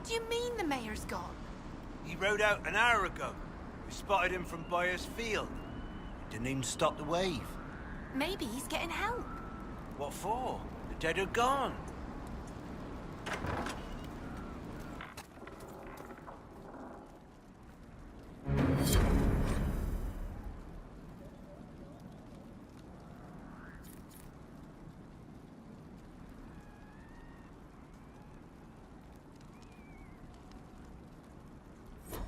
do you mean the mayor's gone? He rode out an hour ago. We spotted him from Byers Field. Didn't even stop the wave. Maybe he's getting help. What for? The dead are gone.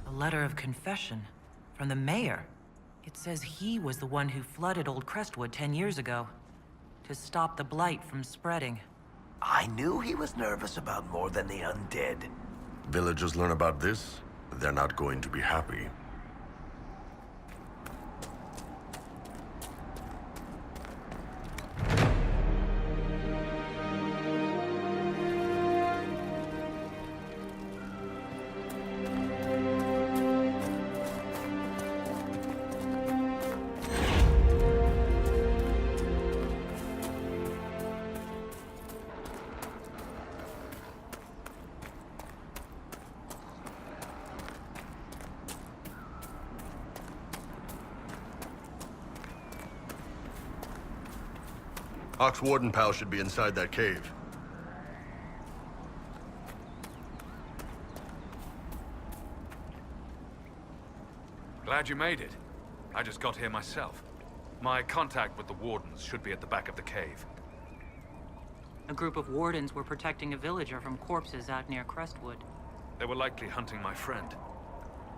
A letter of confession from the mayor. It says he was the one who flooded Old Crestwood 10 years ago to stop the blight from spreading. I knew he was nervous about more than the undead. Villagers learn about this, they're not going to be happy. Warden pal should be inside that cave. Glad you made it. I just got here myself. My contact with the wardens should be at the back of the cave. A group of wardens were protecting a villager from corpses out near Crestwood. They were likely hunting my friend.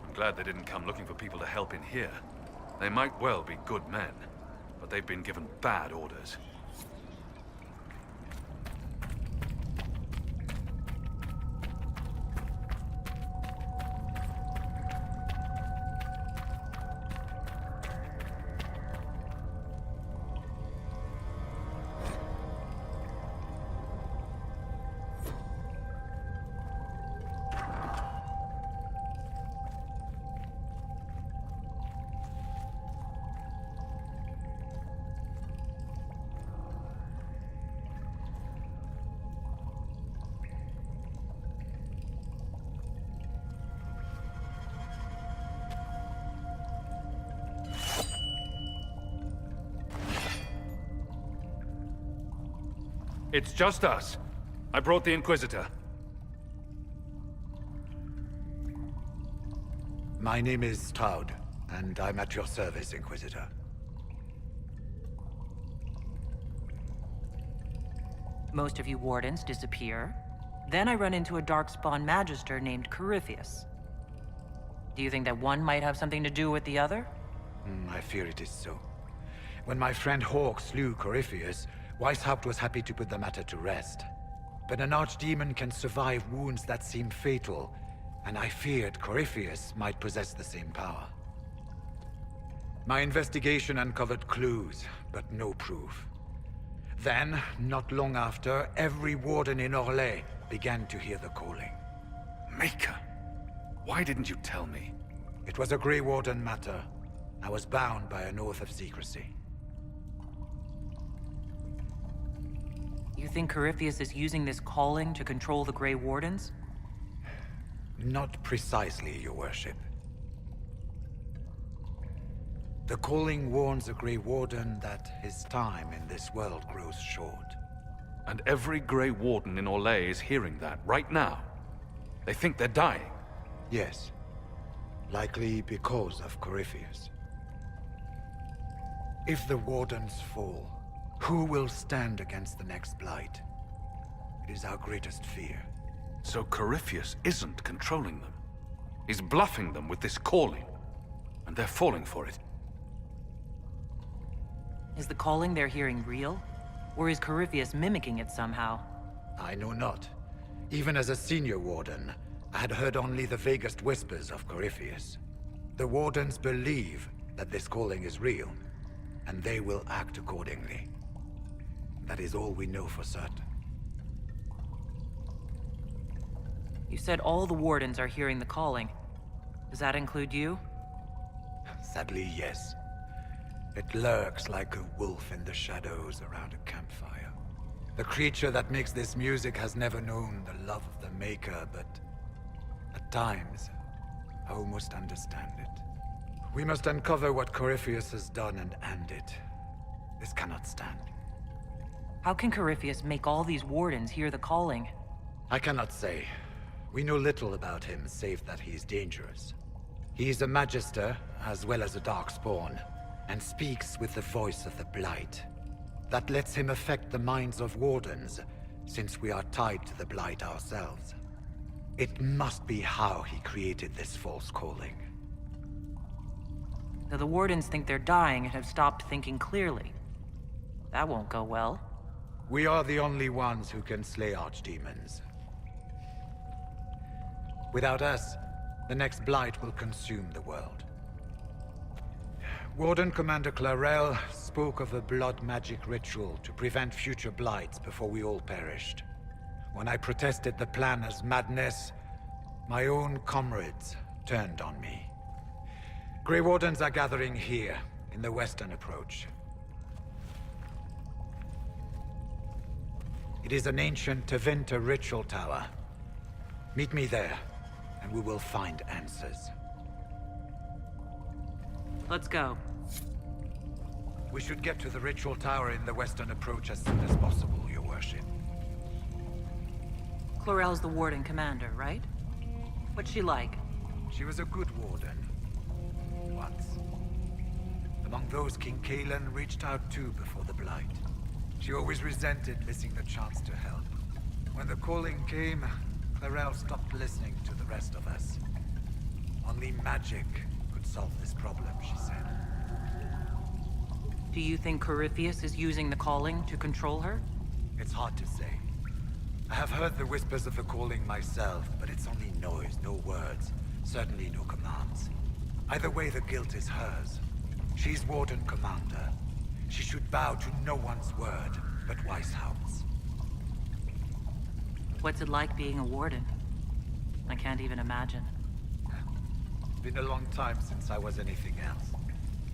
I'm glad they didn't come looking for people to help in here. They might well be good men, but they've been given bad orders. It's just us. I brought the Inquisitor. My name is Toud, and I'm at your service, Inquisitor. Most of you wardens disappear. Then I run into a darkspawn magister named Corypheus. Do you think that one might have something to do with the other? I fear it is so. When my friend Hawk slew Corypheus, Weishaupt was happy to put the matter to rest. But an archdemon can survive wounds that seem fatal, and I feared Corypheus might possess the same power. My investigation uncovered clues, but no proof. Then, not long after, every warden in Orlais began to hear the calling. Maker, why didn't you tell me? It was a Grey Warden matter. I was bound by an oath of secrecy. You think Corypheus is using this calling to control the Grey Wardens? Not precisely, your worship. The calling warns a Grey Warden that his time in this world grows short. And every Grey Warden in Orlais is hearing that right now. They think they're dying. Yes. Likely because of Corypheus. If the Wardens fall, who will stand against the next blight? It is our greatest fear. So Corypheus isn't controlling them. He's bluffing them with this calling. And they're falling for it. Is the calling they're hearing real? Or is Corypheus mimicking it somehow? I know not. Even as a senior warden, I had heard only the vaguest whispers of Corypheus. The Wardens believe that this calling is real, and they will act accordingly. That is all we know for certain. You said all the Wardens are hearing the calling. Does that include you? Sadly, yes. It lurks like a wolf in the shadows around a campfire. The creature that makes this music has never known the love of the Maker, but At times, I almost understand it. We must uncover what Corypheus has done and end it. This cannot stand. How can Corypheus make all these wardens hear the calling? I cannot say. We know little about him, save that he is dangerous. He is a Magister, as well as a Darkspawn, and speaks with the voice of the Blight. That lets him affect the minds of wardens, since we are tied to the Blight ourselves. It must be how he created this false calling. So the wardens think they're dying and have stopped thinking clearly. That won't go well. We are the only ones who can slay archdemons. Without us, the next Blight will consume the world. Warden Commander Clarel spoke of a blood magic ritual to prevent future Blights before we all perished. When I protested the plan as madness, my own comrades turned on me. Grey Wardens are gathering here, in the western approach. It is an ancient Tevinter ritual tower. Meet me there, and we will find answers. Let's go. We should get to the ritual tower in the western approach as soon as possible, Your Worship. Chlorel's the warden commander, right? What's she like? She was a good warden. Once. Among those King Kalen reached out to before the Blight. She always resented missing the chance to help. When the calling came, Clarel stopped listening to the rest of us. Only magic could solve this problem, she said. Do you think Corypheus is using the calling to control her? It's hard to say. I have heard the whispers of the calling myself, but it's only noise, no words. Certainly no commands. Either way, the guilt is hers. She's Warden Commander. She should bow to no one's word, but Weishaupt's. What's it like being a warden? I can't even imagine. Been a long time since I was anything else.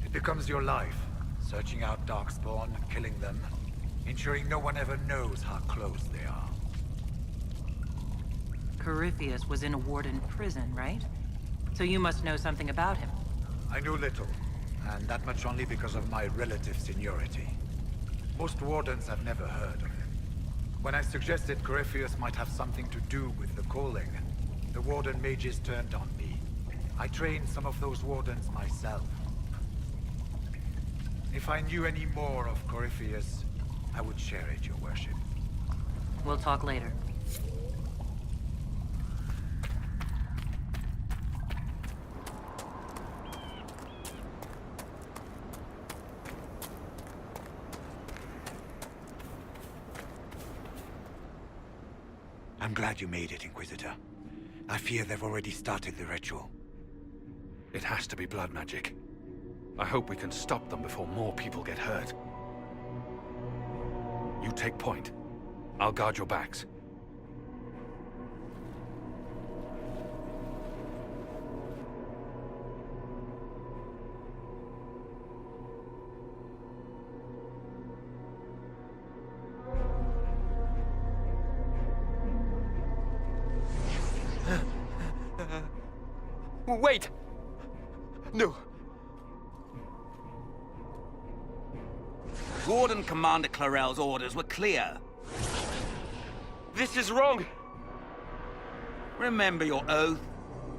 It becomes your life, searching out Darkspawn, killing them, ensuring no one ever knows how close they are. Corypheus was in a warden prison, right? So you must know something about him. I know little, and that much only because of my relative seniority. Most wardens have never heard of him. When I suggested Corypheus might have something to do with the calling, the warden mages turned on me. I trained some of those wardens myself. If I knew any more of Corypheus, I would share it, Your Worship. We'll talk later. I'm glad you made it, Inquisitor. I fear they've already started the ritual. It has to be blood magic. I hope we can stop them before more people get hurt. You take point. I'll guard your backs. Wait! No. Warden Commander Clarel's orders were clear. This is wrong! Remember your oath.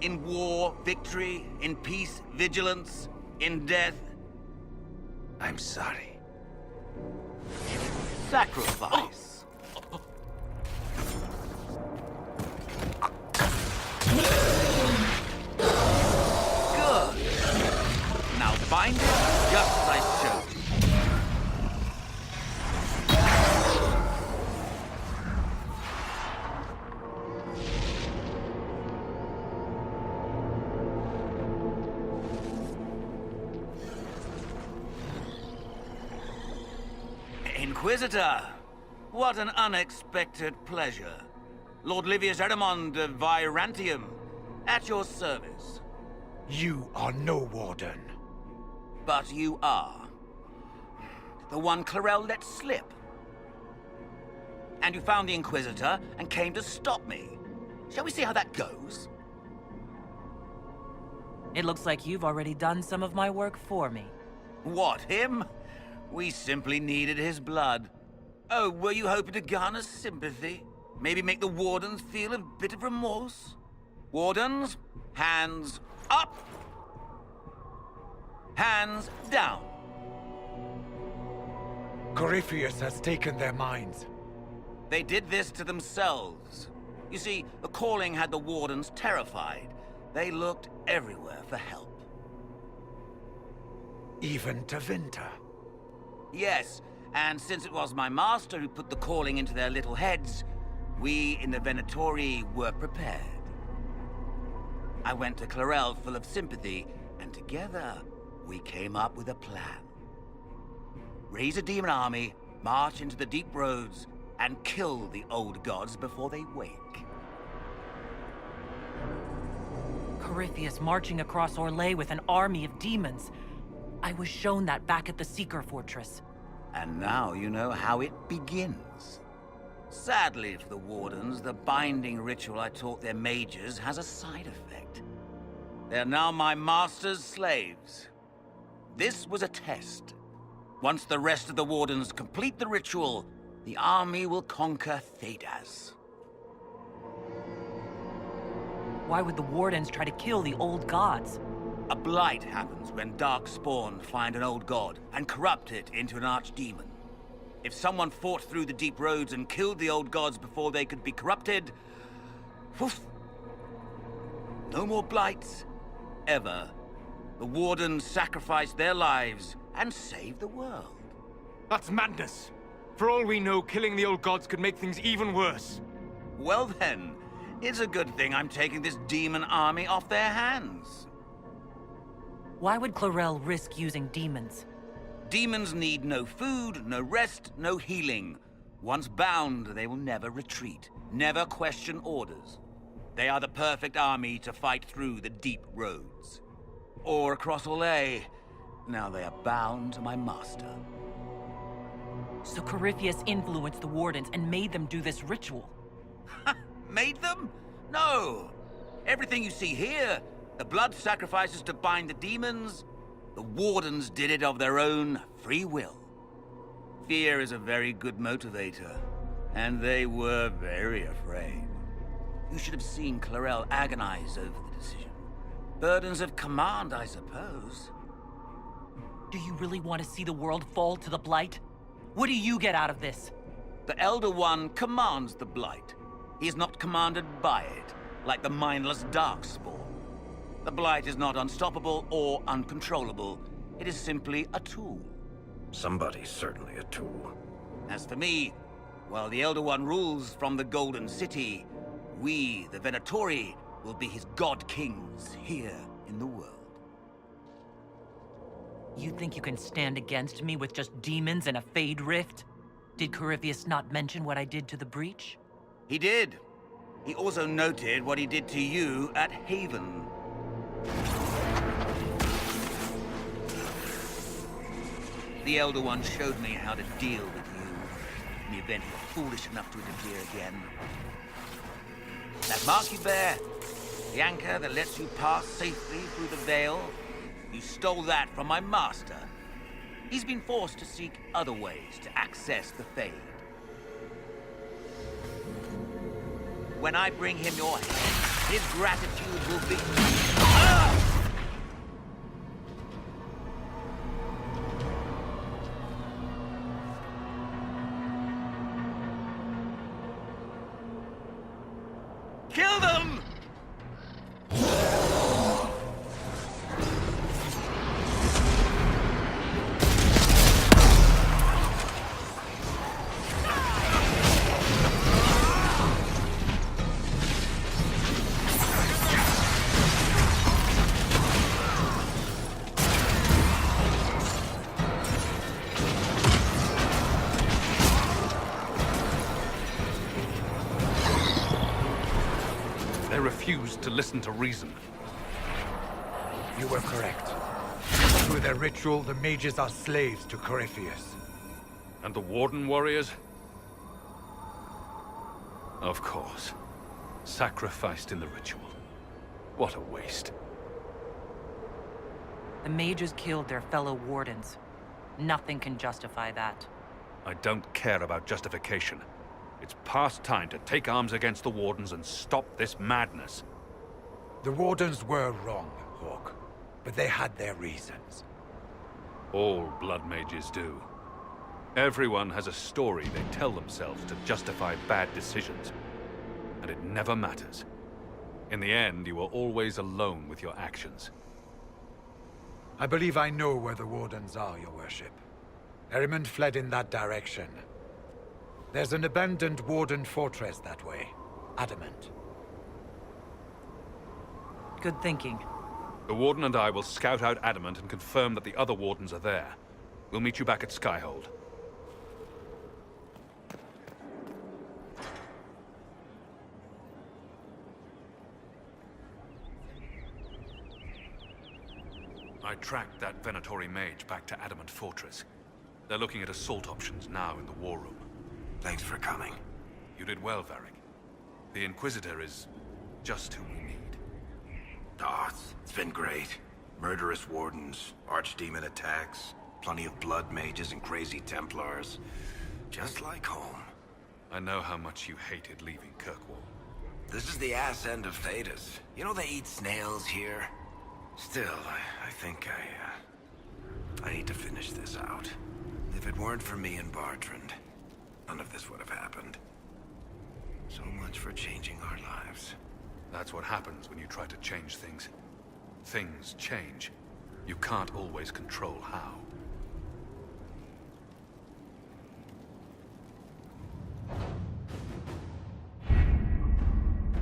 In war, victory. In peace, vigilance. In death, I'm sorry. Sacrifice. Good. Now bind it just as I showed you. Inquisitor, what an unexpected pleasure. Lord Livius Erimond of Virantium, at your service. You are no warden. But you are. The one Clarel let slip. And you found the Inquisitor and came to stop me. Shall we see how that goes? It looks like you've already done some of my work for me. What, him? We simply needed his blood. Oh, were you hoping to garner sympathy? Maybe make the Wardens feel a bit of remorse? Wardens, hands up! Hands down. Corypheus has taken their minds. They did this to themselves. You see, the calling had the Wardens terrified. They looked everywhere for help. Even to Vinta. Yes, and since it was my master who put the calling into their little heads, we in the Venatori were prepared. I went to Clarel full of sympathy, and together we came up with a plan. Raise a demon army, march into the deep roads, and kill the old gods before they wake. Corypheus marching across Orlais with an army of demons. I was shown that back at the Seeker Fortress. And now you know how it begins. Sadly for the Wardens, the binding ritual I taught their mages has a side effect. They're now my master's slaves. This was a test. Once the rest of the Wardens complete the ritual, the army will conquer Thedas. Why would the Wardens try to kill the old gods? A blight happens when dark spawn find an old god and corrupt it into an archdemon. If someone fought through the deep roads and killed the old gods before they could be corrupted, poof, no more blights, ever. The Wardens sacrificed their lives and saved the world. That's madness. For all we know, killing the old gods could make things even worse. Well then, it's a good thing I'm taking this demon army off their hands. Why would Clarel risk using demons? Demons need no food, no rest, no healing. Once bound, they will never retreat, never question orders. They are the perfect army to fight through the deep roads. Or across Orlais. Now they are bound to my master. So Corypheus influenced the Wardens and made them do this ritual. Made them? No. Everything you see here, the blood sacrifices to bind the demons, the Wardens did it of their own free will. Fear is a very good motivator, and they were very afraid. You should have seen Clarel agonize over the decision. Burdens of command, I suppose. Do you really want to see the world fall to the Blight? What do you get out of this? The Elder One commands the Blight. He is not commanded by it, like the mindless Darkspawn. The Blight is not unstoppable or uncontrollable. It is simply a tool. Somebody's certainly a tool. As for me, while the Elder One rules from the Golden City, we, the Venatori, will be his god-kings here in the world. You think you can stand against me with just demons and a Fade Rift? Did Corypheus not mention what I did to the Breach? He did. He also noted what he did to you at Haven. The Elder One showed me how to deal with you in the event you were foolish enough to interfere again. That mark you bear, the anchor that lets you pass safely through the veil, you stole that from my master. He's been forced to seek other ways to access the Fade. When I bring him your head, his gratitude will be... Ah! Kill them! They refused to listen to reason. You were correct. Through their ritual, the mages are slaves to Corypheus. And the Warden warriors? Of course. Sacrificed in the ritual. What a waste. The mages killed their fellow wardens. Nothing can justify that. I don't care about justification. It's past time to take arms against the Wardens and stop this madness. The Wardens were wrong, Hawk. But they had their reasons. All blood mages do. Everyone has a story they tell themselves to justify bad decisions. And it never matters. In the end, you are always alone with your actions. I believe I know where the Wardens are, Your Worship. Erimund fled in that direction. There's an abandoned Warden fortress that way. Adamant. Good thinking. The Warden and I will scout out Adamant and confirm that the other Wardens are there. We'll meet you back at Skyhold. I tracked that Venatori mage back to Adamant Fortress. They're looking at assault options now in the war room. Thanks for coming. You did well, Varric. The Inquisitor is just who we need. Oh, it's been great. Murderous wardens, archdemon attacks, plenty of blood mages and crazy Templars. Just like home. I know how much you hated leaving Kirkwall. This is the ass end of Thedas. You know they eat snails here? Still, I think I need to finish this out. If it weren't for me and Bartrand, none of this would have happened. So much for changing our lives. That's what happens when you try to change things. Things change. You can't always control how.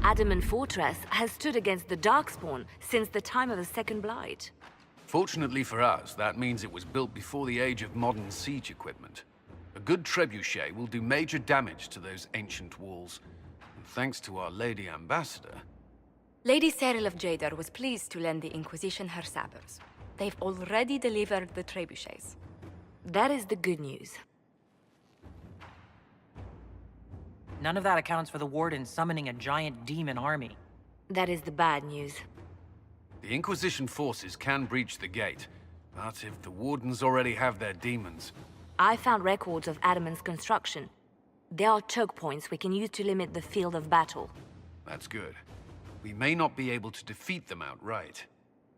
Adamant Fortress has stood against the Darkspawn since the time of the Second Blight. Fortunately for us, that means it was built before the age of modern siege equipment. A good trebuchet will do major damage to those ancient walls. And thanks to our Lady Ambassador... Lady Cyril of Jadar was pleased to lend the Inquisition her sabres. They've already delivered the trebuchets. That is the good news. None of that accounts for the Warden summoning a giant demon army. That is the bad news. The Inquisition forces can breach the gate, but if the Wardens already have their demons... I found records of Adamant's construction. There are choke points we can use to limit the field of battle. That's good. We may not be able to defeat them outright.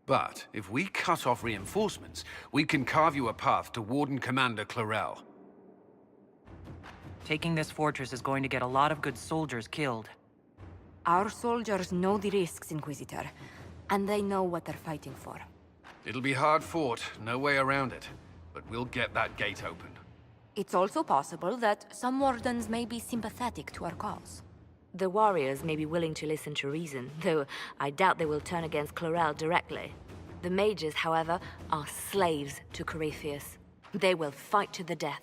But if we cut off reinforcements, we can carve you a path to Warden Commander Clarel. Taking this fortress is going to get a lot of good soldiers killed. Our soldiers know the risks, Inquisitor, and they know what they're fighting for. It'll be hard fought, no way around it. But we'll get that gate open. It's also possible that some Wardens may be sympathetic to our cause. The warriors may be willing to listen to reason, though I doubt they will turn against Clarel directly. The mages, however, are slaves to Corypheus. They will fight to the death.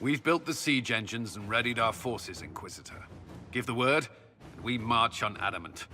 We've built the siege engines and readied our forces, Inquisitor. Give the word, and we march on Adamant.